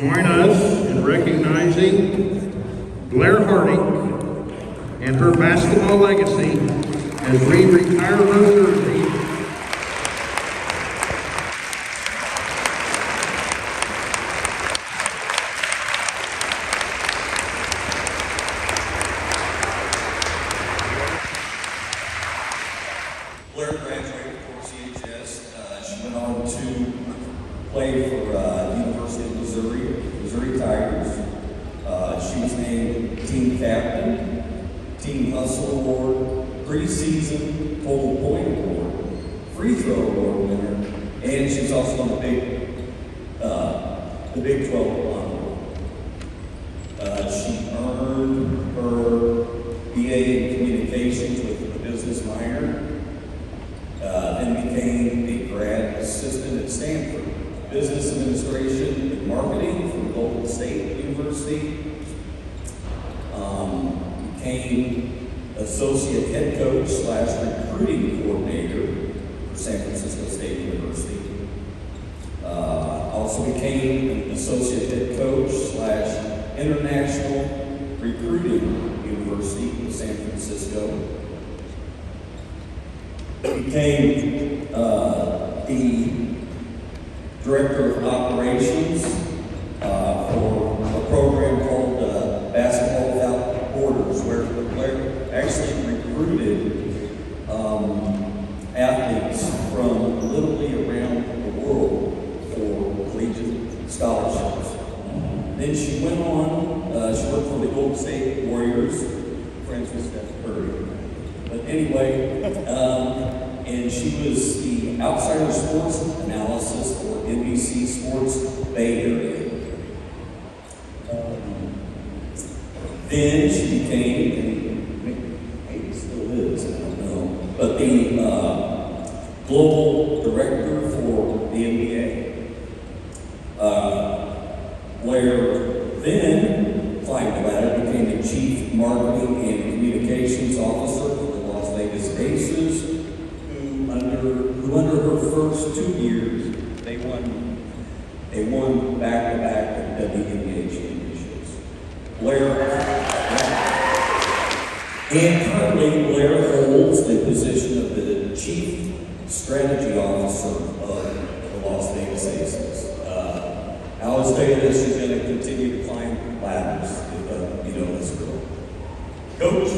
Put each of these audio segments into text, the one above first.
Join us in recognizing Blair Hardiek and her basketball legacy as we retire her jersey. Blair graduated from CHS. She went on to play for University of Missouri Tigers. She was named team captain, team hustle award, preseason total point award, free throw award winner, and she's also on the Big 12 honor. She earned her BA in communications with a business minor. Then became a grad assistant at Stanford, business administration and marketing from Golden State University. Became associate head coach / recruiting coordinator for San Francisco State University. Also became an associate head coach / international recruiting university in San Francisco. Became the director of operations for a program called Basketball Without Borders, where Blair actually recruited athletes from literally around the world for collegiate scholarships. Then she went on, she worked for the Golden State Warriors, friends with Steph Curry. But anyway, and she was the outsider sports analysis for NBC Sports Bay Area. Then she became, and maybe still is, I don't know, but the global director for the NBA. Where then, climbed the ladder, became the chief marketing and communications officer for the Las Vegas Aces, who under her first 2 years, they won back-to-back WNBA championships. And currently, Blair holds the position of the chief strategy officer of the Las Vegas Aces. I always tell you this, she's going to continue to climb ladders if you know this girl. Coach? I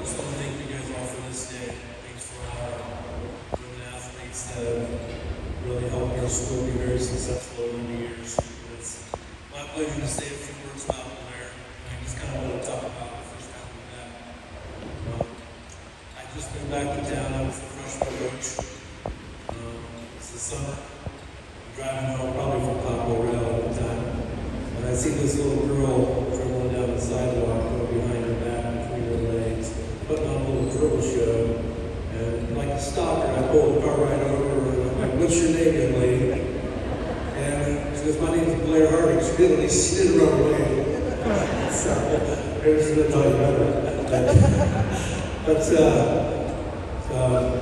just want to thank you guys all for this day. Thanks for all the women athletes that have really helped our school be very successful over the years. It's my pleasure to say a few words about Blair. I just kind of want to talk about the first time we met. I just been back in town. I was the freshman coach. It's the summer. I'm driving home probably from Poplar Rail at the time. And I see this little girl dribbling down the sidewalk, going behind her back between her legs, putting on a little dribble show. And like to stop her, I pull the car right over her, and I'm like, "What's your name, young lady?" And she goes, "My name's Blair Hardiek." She didn't run away. So, maybe she didn't tell you better.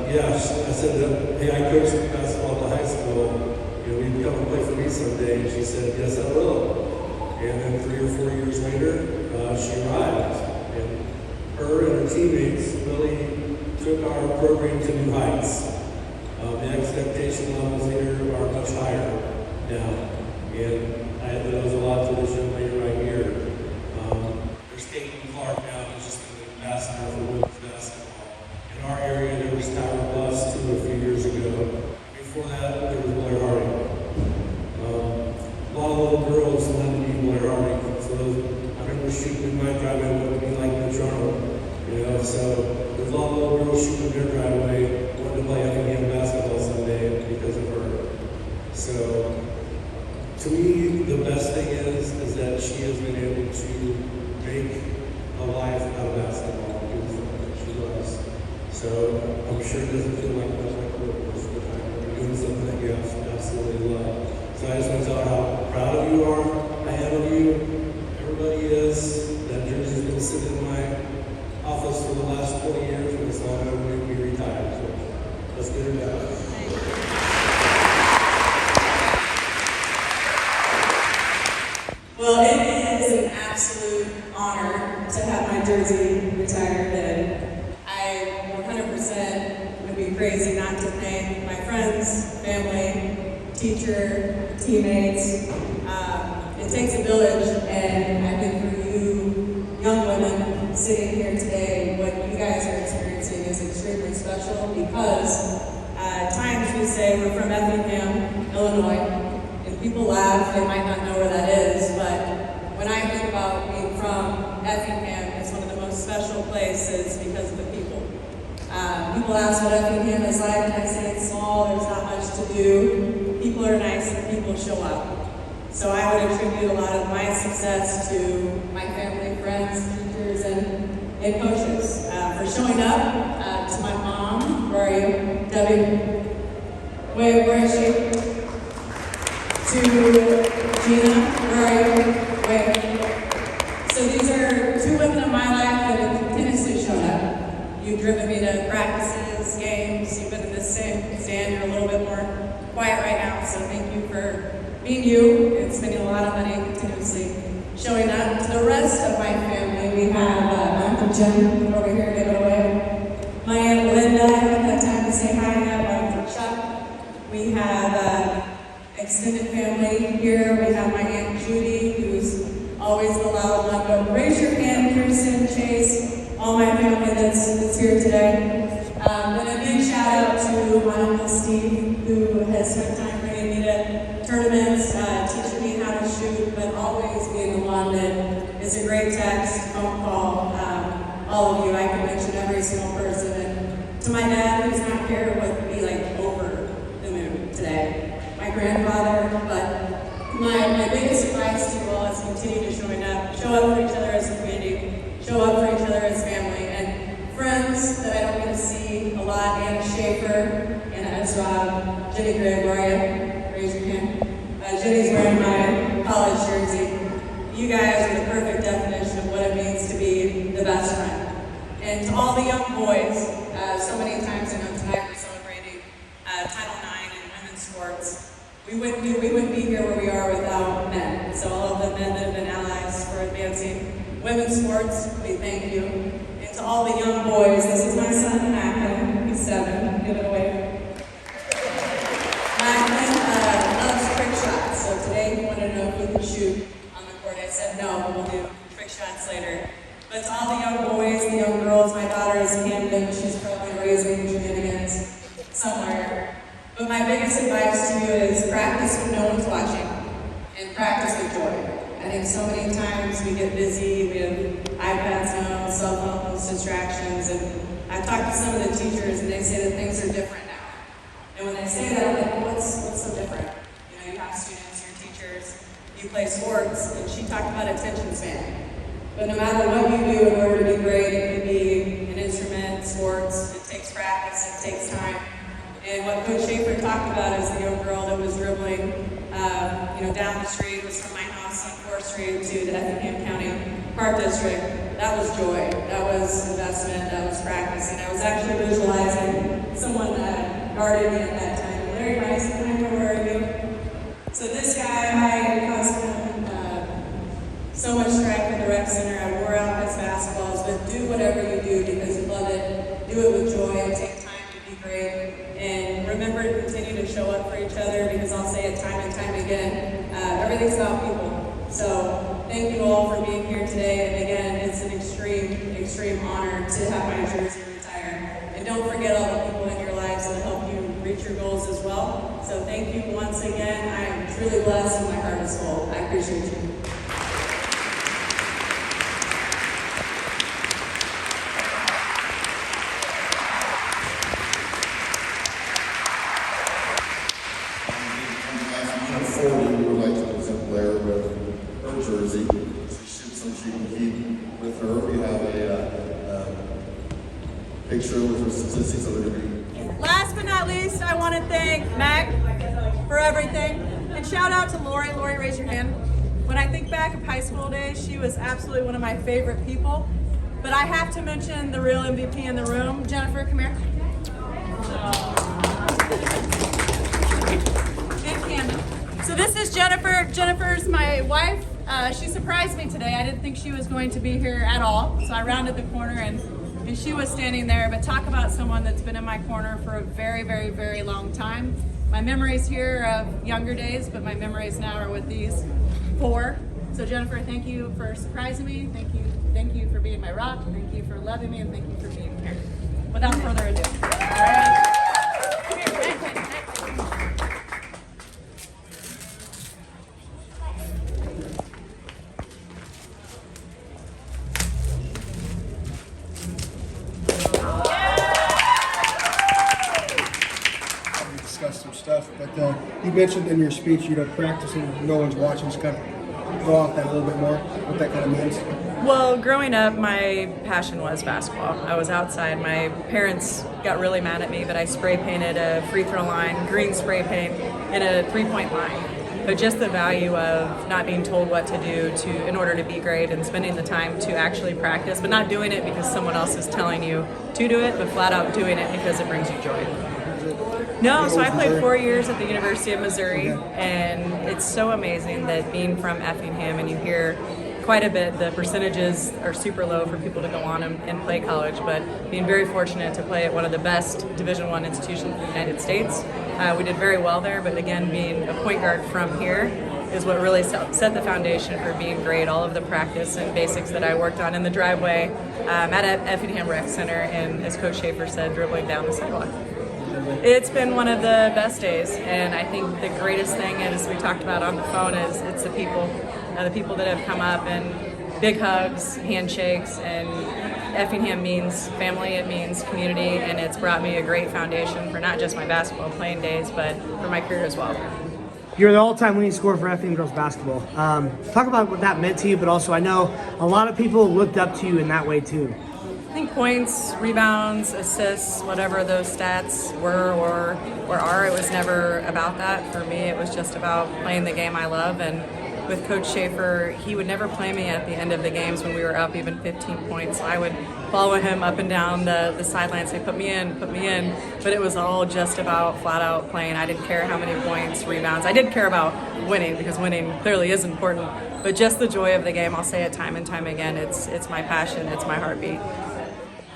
Yeah, I said, "Hey, I coached basketball at the high school. You know, you'd come and play for me someday." And she said, "Yes, I will." And then 3 or 4 years later, she arrived. And her and her teammates really took our program to new heights. The expectation levels here are much higher now. And there was a lot to this young lady right here. There's Caitlin Clark now, who's just been the ambassador for women's basketball. In our area, there was Tyra Bus, too, a few years ago. Before that, there was Blair Hardiek. A lot of little girls wanted to be Blair Hardiek. So I remember shooting in my driveway, wanted to be like the Toronto, you know. So there's a lot of little girls shooting in their driveway, wanted to play Effingham basketball someday because of her. So to me, the best thing is that she has been able to make a life out of basketball because of what she loves. So I'm sure it doesn't feel like much like work most of the time. You're doing something that you absolutely love. So I just want to tell her how proud of you are. I am of you. Everybody is. That jersey's been sitting in my office for the last 20 years, and it's not going to be retired. So let's get her done. Well, it is an absolute honor to have my jersey retired, and I 100% would be crazy not to thank my friends, family, teacher, teammates. It takes a village, and I think for you young women sitting here today, what you guys are experiencing is extremely special because at times we say we're from Effingham, Illinois, and people laugh, they might not know where that is, but when I think about being from Effingham, it's one of the most special places because of the people. People ask what Effingham is like, and I say it's small, there's not much to do. People are nice and people show up. So I would attribute a lot of my success to my family, friends, teachers, and coaches. For showing up, to my mom, where are you? Debbie, where is she? To Gina, where are you? Wait. So these are two women in my life that have continuously shown up. You've driven me to practices, games, you've been in the same stand, you're a little bit more quiet right now, so thank you for being you and spending a lot of money continuously showing up. To the rest of my family, we have my Uncle Jim over here, give it away. My Aunt Linda, I haven't had time to say hi yet, my Uncle Chuck. We have extended family here. We have my Aunt Judy, who's always the loud one. But raise your hand, Kirsten, Chase, all my family that's here today. And a big shout out to my Uncle Steve, who has spent time bringing me to tournaments, teaching me how to shoot, but always being the one that is a great text, phone call. All of you, I can mention every single person. And to my dad, who's not here, would be like over the moon today. My grandfather, but my biggest advice to you all is continue to show up for each other as a community, show up for each other as family, and friends that I don't get to see a lot, Anna Schaefer, Anna Ezra, Jenny Gray, where are you? Raise your hand. Jenny's wearing my college jersey. You guys are the perfect definition of what it means to be the best friend. And to all the young boys, so many times, I know tonight we're celebrating Title IX and women's sports. We wouldn't be here where we are without men. So all of the men that have been allies for advancing women's sports, we thank you. And to all the young boys, this is my son, Macklin. He's 7. Give it away. Macklin loves trick shots. So today he wanted to know if we could shoot on the court. I said no, but we'll do trick shots later. But to all the young boys, the young girls, my daughter is in Camden. She's probably raising shenanigans somewhere. But my biggest advice to you is practice when no one's watching and practice with joy. I think so many times we get busy, we have iPads now, cell phones, distractions, and I've talked to some of the teachers and they say that things are different now. And when they say that, I'm like, well, what's so different? You know, you have students, your teachers, you play sports, and she talked about attention span. But no matter what you do in order to be great, it could be an instrument, sports, it takes practice, it takes time. And what Coach Schaefer talked about is the young girl that was dribbling, down the street, was from my house on 4th Street to the Effingham County Park District. That was joy, that was investment, that was practice. And I was actually visualizing someone that guarded me at that time. Larry Rice, where are you? So this guy, I caused him so much strife in the rec center. I wore out his basketballs, but do whatever you do because you love it. Do it with joy and take time to be great. And remember to continue to show up for each other because I'll say it time and time again, everything's about people. So thank you all for being here today. And again, it's an extreme honor to have my jersey retired. And don't forget all the people in your lives that help you reach your goals as well. So thank you once again. I am truly blessed and my heart is full. I appreciate you. We would like to present Blair with her jersey, so she can keep with her. We have a picture with her statistics of the degree. Last but not least, I want to thank Mac for everything. And shout out to Lori. Lori, raise your hand. When I think back of high school days, she was absolutely one of my favorite people. But I have to mention the real MVP in the room. Jennifer, come here. And Camden. So this is Jennifer. Jennifer's my wife. She surprised me today. I didn't think she was going to be here at all. So I rounded the corner and she was standing there. But talk about someone that's been in my corner for a very, very, very long time. My memories here are of younger days, but my memories now are with these 4. So Jennifer, thank you for surprising me. Thank you for being my rock. Thank you for loving me, and thank you for being here. Without further ado. All right. Come here, next. Discuss some stuff, but you mentioned in your speech, practicing, no one's watching, just kind of go off that a little bit more, what that kind of means. Well, growing up, my passion was basketball. I was outside. My parents got really mad at me, but I spray painted a free throw line, green spray paint, and a three-point line. But just the value of not being told what to do in order to be great, and spending the time to actually practice, but not doing it because someone else is telling you to do it, but flat out doing it because it brings you joy. No, so I played 4 years at the University of Missouri, and it's so amazing that being from Effingham, and you hear quite a bit, the percentages are super low for people to go on and play college, but being very fortunate to play at one of the best Division I institutions in the United States. We did very well there, but again, being a point guard from here is what really set the foundation for being great. All of the practice and basics that I worked on in the driveway at Effingham Rec Center, and as Coach Schaefer said, dribbling down the sidewalk. It's been one of the best days, and I think the greatest thing, as we talked about on the phone, is it's the people that have come up, and big hugs, handshakes, and Effingham means family, it means community, and it's brought me a great foundation for not just my basketball playing days, but for my career as well. You're the all-time leading scorer for Effingham girls basketball. Talk about what that meant to you, but also I know a lot of people looked up to you in that way too. I think points, rebounds, assists, whatever those stats were or are, it was never about that. For me, it was just about playing the game I love. And with Coach Schaefer, he would never play me at the end of the games when we were up even 15 points. I would follow him up and down the sidelines, say, put me in. But it was all just about flat out playing. I didn't care how many points, rebounds. I did care about winning, because winning clearly is important. But just the joy of the game, I'll say it time and time again, it's my passion, it's my heartbeat.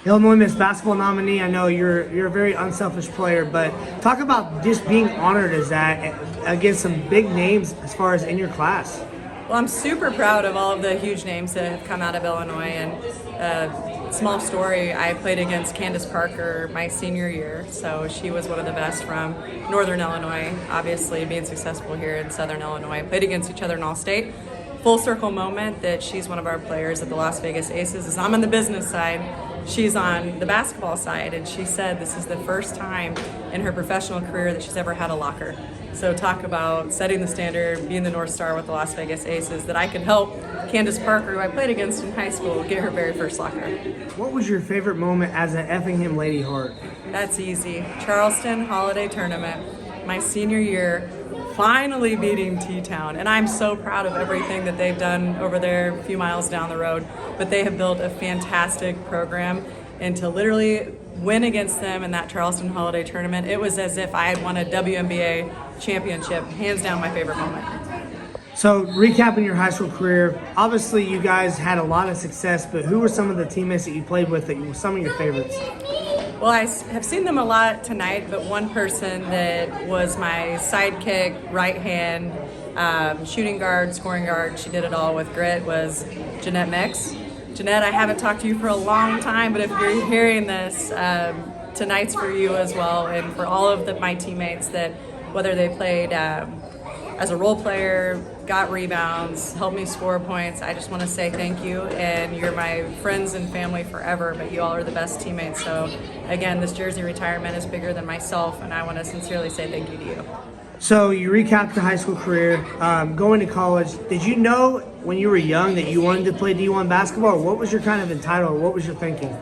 Illinois Miss Basketball nominee. I know you're a very unselfish player, but talk about just being honored as that against some big names as far as in your class. Well, I'm super proud of all of the huge names that have come out of Illinois. And small story, I played against Candace Parker my senior year, so she was one of the best from Northern Illinois, obviously being successful here in Southern Illinois. Played against each other in All-State. Full circle moment that she's one of our players at the Las Vegas Aces. As I'm on the business side, she's on the basketball side, and she said this is the first time in her professional career that she's ever had a locker. So talk about setting the standard, being the North Star with the Las Vegas Aces, that I could help Candace Parker, who I played against in high school, get her very first locker. What was your favorite moment as an Effingham Lady Heart? That's easy. Charleston Holiday Tournament, my senior year, finally beating T-Town. And I'm so proud of everything that they've done over there a few miles down the road. But they have built a fantastic program, and to literally win against them in that Charleston Holiday Tournament, it was as if I had won a WNBA championship. Hands down my favorite moment. So recapping your high school career, obviously you guys had a lot of success, but who were some of the teammates that you played with that were some of your favorites? Well, I have seen them a lot tonight, but one person that was my sidekick, right hand, shooting guard, scoring guard, she did it all with grit, was Jeanette Mix. Jeanette, I haven't talked to you for a long time, but if you're hearing this, tonight's for you as well, and for all of my teammates that, whether they played as a role player, got rebounds, helped me score points, I just want to say thank you, and you're my friends and family forever, but you all are the best teammates. So again, this jersey retirement is bigger than myself, and I want to sincerely say thank you to you. So you recapped your high school career, going to college. Did you know when you were young that you wanted to play D1 basketball, or what was your kind of entitled, what was your thinking?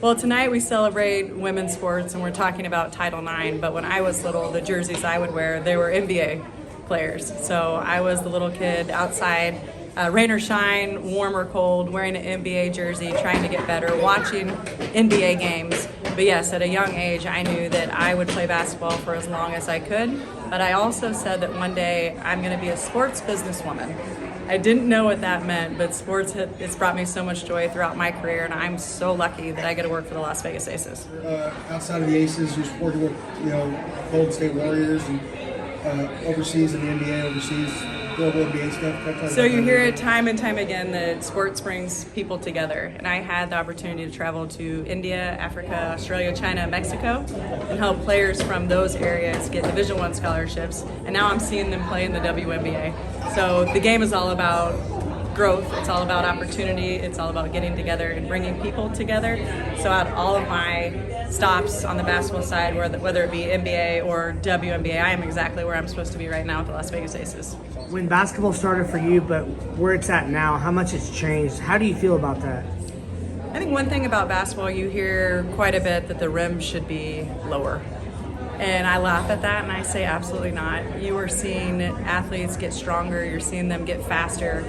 Well, tonight we celebrate women's sports, and we're talking about Title IX, but when I was little, the jerseys I would wear, they were NBA players. So I was the little kid outside, rain or shine, warm or cold, wearing an NBA jersey, trying to get better, watching NBA games. But yes, at a young age, I knew that I would play basketball for as long as I could. But I also said that one day I'm going to be a sports businesswoman. I didn't know what that meant, but sports it's brought me so much joy throughout my career, and I'm so lucky that I get to work for the Las Vegas Aces. Outside of the Aces, you're working with Golden State Warriors and overseas in the NBA, overseas global NBA stuff. So you hear it time and time again that sports brings people together, and I had the opportunity to travel to India, Africa, Australia, China, Mexico, and help players from those areas get Division I scholarships, and now I'm seeing them play in the WNBA. So the game is all about growth, it's all about opportunity, it's all about getting together and bringing people together. So at all of my stops on the basketball side, whether it be NBA or WNBA, I am exactly where I'm supposed to be right now with the Las Vegas Aces. When basketball started for you, but where it's at now, how much it's changed? How do you feel about that? I think one thing about basketball, you hear quite a bit that the rim should be lower. And I laugh at that and I say absolutely not. You are seeing athletes get stronger, you're seeing them get faster.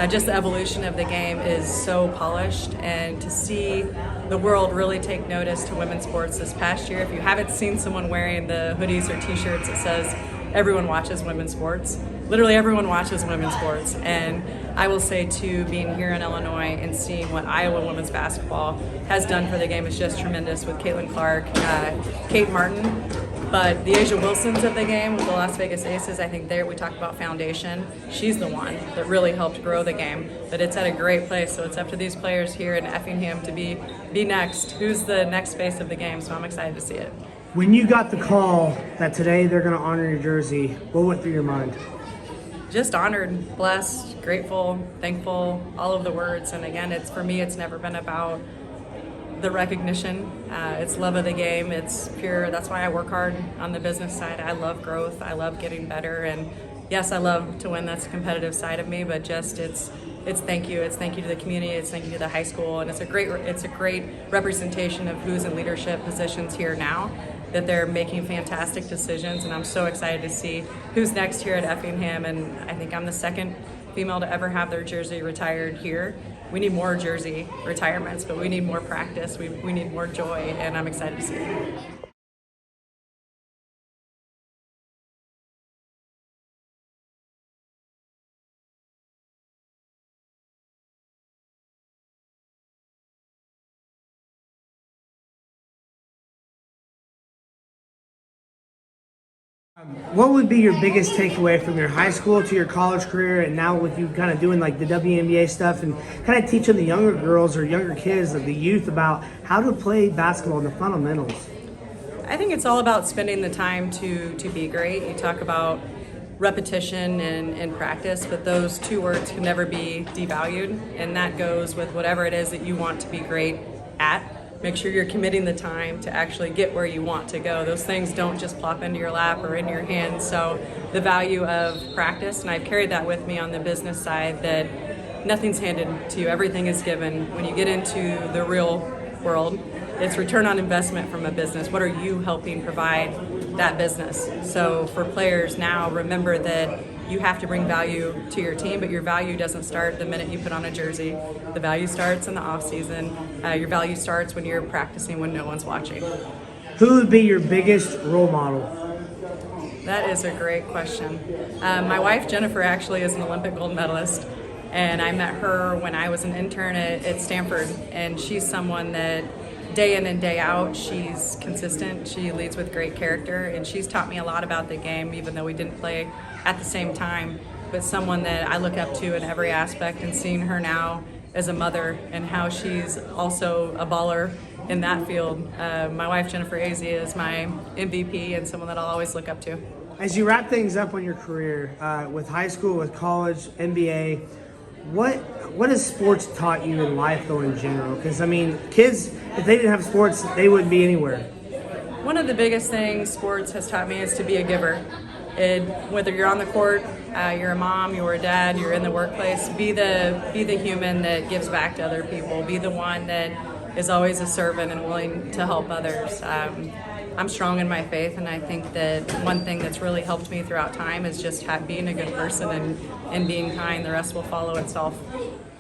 Just the evolution of the game is so polished, and to see the world really take notice to women's sports this past year. If you haven't seen someone wearing the hoodies or t-shirts that says everyone watches women's sports, literally everyone watches women's sports. And I will say too, being here in Illinois and seeing what Iowa women's basketball has done for the game is just tremendous with Caitlin Clark, Kate Martin. But the Asia Wilsons of the game with the Las Vegas Aces, I think there we talk about foundation. She's the one that really helped grow the game. But it's at a great place, so it's up to these players here in Effingham to be next. Who's the next face of the game? So I'm excited to see it. When you got the call that today they're going to honor your jersey, what went through your mind? Just honored, blessed, grateful, thankful, all of the words. And again, for me, it's never been about the recognition. It's love of the game. It's pure. That's why I work hard on the business side. I love growth. I love getting better. And yes, I love to win. That's the competitive side of me. But just it's thank you. It's thank you to the community. It's thank you to the high school. And it's a great representation of who's in leadership positions here now, that they're making fantastic decisions. And I'm so excited to see who's next here at Effingham. And I think I'm the second female to ever have their jersey retired here. We need more jersey retirements, but we need more practice. We need more joy, and I'm excited to see it. What would be your biggest takeaway from your high school to your college career, and now with you kind of doing like the WNBA stuff and kind of teaching the younger girls or younger kids, like the youth, about how to play basketball and the fundamentals? I think it's all about spending the time to be great. You talk about repetition and practice, but those two words can never be devalued, and that goes with whatever it is that you want to be great at. Make sure you're committing the time to actually get where you want to go. Those things don't just plop into your lap or in your hands. So the value of practice, and I've carried that with me on the business side, that nothing's handed to you, everything is given. When you get into the real world, it's return on investment from a business. What are you helping provide that business? So for players now, remember that you have to bring value to your team, but your value doesn't start the minute you put on a jersey. The value starts in the off season. Your value starts when you're practicing, when no one's watching. Who would be your biggest role model? That is a great question. My wife, Jennifer, actually is an Olympic gold medalist, and I met her when I was an intern at Stanford, and she's someone that day in and day out, she's consistent, she leads with great character, and she's taught me a lot about the game, even though we didn't play at the same time, but someone that I look up to in every aspect, and seeing her now as a mother and how she's also a baller in that field. My wife, Jennifer Azia, is my MVP and someone that I'll always look up to. As you wrap things up on your career, with high school, with college, NBA, what has sports taught you in life though in general? Because I mean, kids, if they didn't have sports, they wouldn't be anywhere. One of the biggest things sports has taught me is to be a giver. Whether you're on the court, you're a mom, you're a dad, you're in the workplace, be the human that gives back to other people. Be the one that is always a servant and willing to help others. I'm strong in my faith, and I think that one thing that's really helped me throughout time is just being a good person and being kind. The rest will follow itself.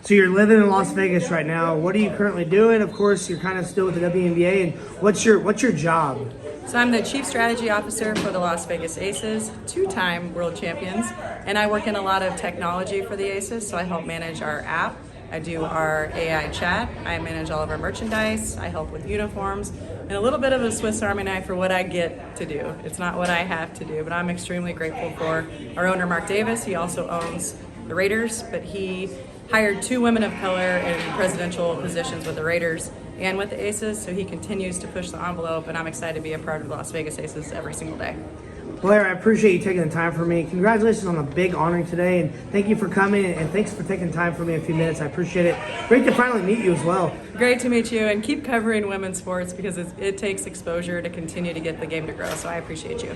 So you're living in Las Vegas right now. What are you currently doing? Of course, you're kind of still with the WNBA. And what's your job? So I'm the Chief Strategy Officer for the Las Vegas Aces, two-time world champions, and I work in a lot of technology for the Aces, so I help manage our app. I do our AI chat, I manage all of our merchandise, I help with uniforms, and a little bit of a Swiss Army knife for what I get to do. It's not what I have to do, but I'm extremely grateful for our owner, Mark Davis. He also owns the Raiders, but he hired 2 women of color in presidential positions with the Raiders and with the Aces, so he continues to push the envelope, and I'm excited to be a part of the Las Vegas Aces every single day. Blair, I appreciate you taking the time for me. Congratulations on a big honor today, and thank you for coming, and thanks for taking time for me a few minutes. I appreciate it. Great to finally meet you as well. Great to meet you, and keep covering women's sports because it takes exposure to continue to get the game to grow, so I appreciate you.